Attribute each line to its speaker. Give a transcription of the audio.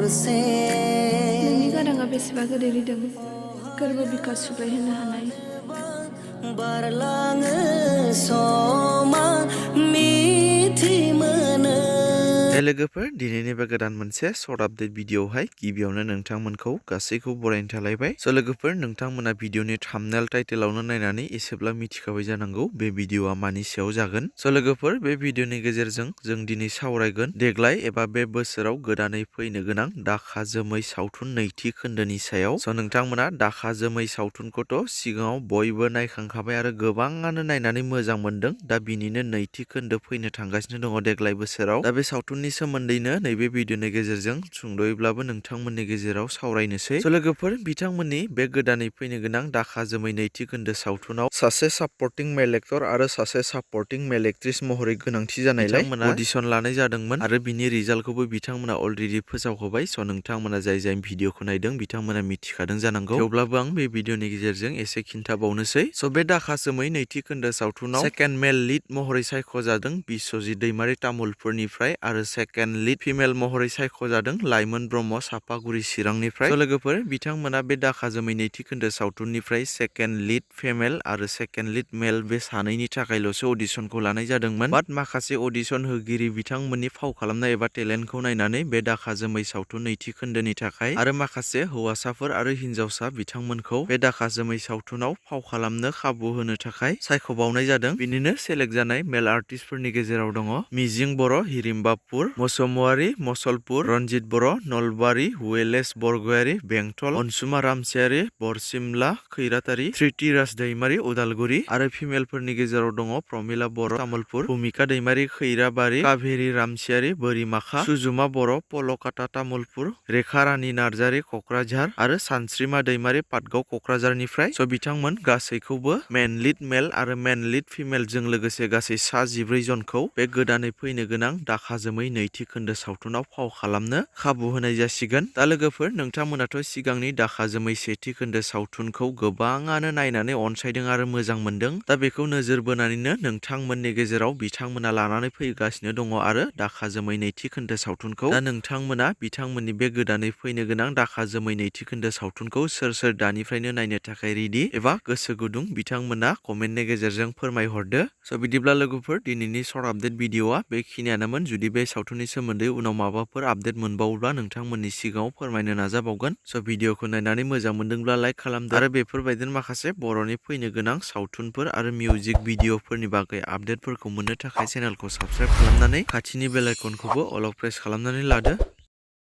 Speaker 1: नोंनि गाराङा बेसेबा गोदै रिदों गोरबो बिखा सुग्लायहोनो हानाय
Speaker 2: बारलाङो समा मिथि मोनो।
Speaker 3: लोगोफोर दिनैनि बे गोदान मोनसे सर्ट आपडेट भिडिअआवहाय गिबियावनो नोंथांमोनखौ गासैखौ बरायनो थालायबाय। लोगोफोर नोंथांमोना भिडिअनि थाम्बनेल टाइटेलावनो नायनानै एसेब्ला मिथिखाबाय जानांगौ बे भिडिअआ मानि सायाव जागोन। लोगोफोर बे भिडिअनि गेजेरजों जों दिनै सावरायगोन देग्लाय एबा बे बोसोराव गोदानै फैनो गोनां दाखा जोमै सावथुन नैथि खोन्दोनि सायाव। नोंथांमोना दाखा जोमै सावथुनखौथ' सिगाङाव बयबो नायखांखाबाय आरो गोबाङानो नायनानै मोजां मोनदों। दा बिनिनो नैथि खोन्दो फैनो थांगासिनो दङ देग्लाय बोसोराव। दा बे सावथुननि सोमोन्दैनो नैबे भिडिअनि गेजेरजों सुंद'यैब्लाबो नोंथांमोननि गेजेराव सावरायनोसै। लोगोफोर बिथांमोननि बे गोदानै फैनो गोनां दाखा जोमै नैथि खोन्दो सावथुनाव सासे सापर्टिं मेल एक्टर आरो सासे सापर्टिं मेल एक्ट्रिस महरै गोनांथि जानायलाय बिथांमोना अडिसन लानाय जादोंमोन आरो बिनि रिजाल्टखौबो बिथांमोना अलरेडि फोसावखाबाय। नोंथांमोना जाय भिडिअखौ नायदों बिथांमोना मिथिखादों जानांगौ। थेवब्लाबो आं बे भिडिअनि गेजेरजों एसे खिन्थाबावनोसै। बे दाखा जोमै नैथि खोन्दो सावथुनाव सेकेन्ड मेल लिड महरै सायख'जादों बिस्वजित दैमारि तामुलपुरनिफ्राय आरो सेकेन्ड लिड फिमेल महरै सायख'जादों लाइमोन ब्रह्म सापागुरि चिरांनिफ्राय। लोगोफोर बिथांमोना बे दाखा जोमै नैथि खोन्दो सावथुननिफ्राय सेकेन्ड लिड फिमेल आरो सेकेन्ड लिड मेल बे सानैनि थाखायल'सो अडिसनखौ लानाय जादोंमोन। बाट माखासे अडिसन होगिरि बिथांमोननि फाव खालामनाय एबा टेलेन्टखौ नायनानै बे दाखा जोमै सावथुन नैथि खोन्दोनि थाखाय आरो माखासे हौवासाफोर आरो हिन्जावसा बिथांमोनखौ बे दाखा जोमै सावथुनाव फाव खालामनो खाबु होनो थाखाय सायख'बावनाय जादों। बिनिनो सेलेक्ट जानाय मेल आर्टिस्टफोरनि गेजेराव दङ मिजिं बर', हिरिम्बापुर, मसमुवारि, मसलपुर, रनजित बर', नलबारि, हुएलेस बरगयारि, बेंटल, अनसुमा रामसियारि, बरसिमला खैरातारि, धृतिराज दैमारि, उदालगुरि आरो फिमेलफोरनि गेजेराव दङ प्रमिला बर' तामुलपुर, भुमिका दैमारि खैराबारि, काभेरि रामसियारि बोरिमाखा, सुजुमा बर' पलकाता तामुलपुर, रेखा रानि नार्जारि क'क्राझार आरो सानस्रिमा दैमारि पाटगाव क'क्राझारनिफ्राय। बिथांमोन गासैखौबो मेन लिड मेल आरो मेन लिड फिमेलजों लोगोसे गासै 14 जनखौ बे गोदानै फैनो गोनां दाखा जोमै नैथि खोन्दो सावथुनाव फाव खालामनो खाबु होनाय जासिगोन। दा लोगोफोर नोंथांमोनाथ' सिगांनि दाखा जोमै सेथि खोन्दो सावथुनखौ गोबाङानो नायनानै अनसायदों आरो मोजां मोनदों। दा बेखौ नोजोर बोनानैनो नोंथांमोननि गेजेराव बिथांमोना लानानै फैगासिनो दङ आरो दाखा जोमै नैथि खोन्दो सावथुनखौ। दा नोंथांमोना बिथांमोननि बे गोदानै फैनो गोनां दाखा जोमै नैथि खोन्दो सावथुनखौ सोर सोर दानिफ्रायनो नायनो थाखाय रेडि एबा गोसो गुदुं बिथांमोना कमेन्टनि गेजेरजों फोरमायहरदो। बिदिब्ला लोगोफोर दिनैनि सर्ट आपडेट भिडिअआ बेखिनियानोमोन। जुदि बे सावथुननि सोमोन्दै उनाव माबाफोर आपडेट मोनबावोब्ला नोंथांमोननि सिगाङाव फोरमायनो नाजाबावगोन। भिडिअखौ नायनानै मोजां मोनदोंब्ला लाइक खालामदो आरो बेफोरबायदिनो माखासे बर'नि फैनो गोनां सावथुनफोर आरो मिउजिक भिडिअफोरनि बागै आपडेटफोरखौ मोननो थाखाय चेनेलखौ साबस्क्राइब खालामनानै खाथिनि बेल आइकनखौबो अल प्रेस खालामनानै लादो।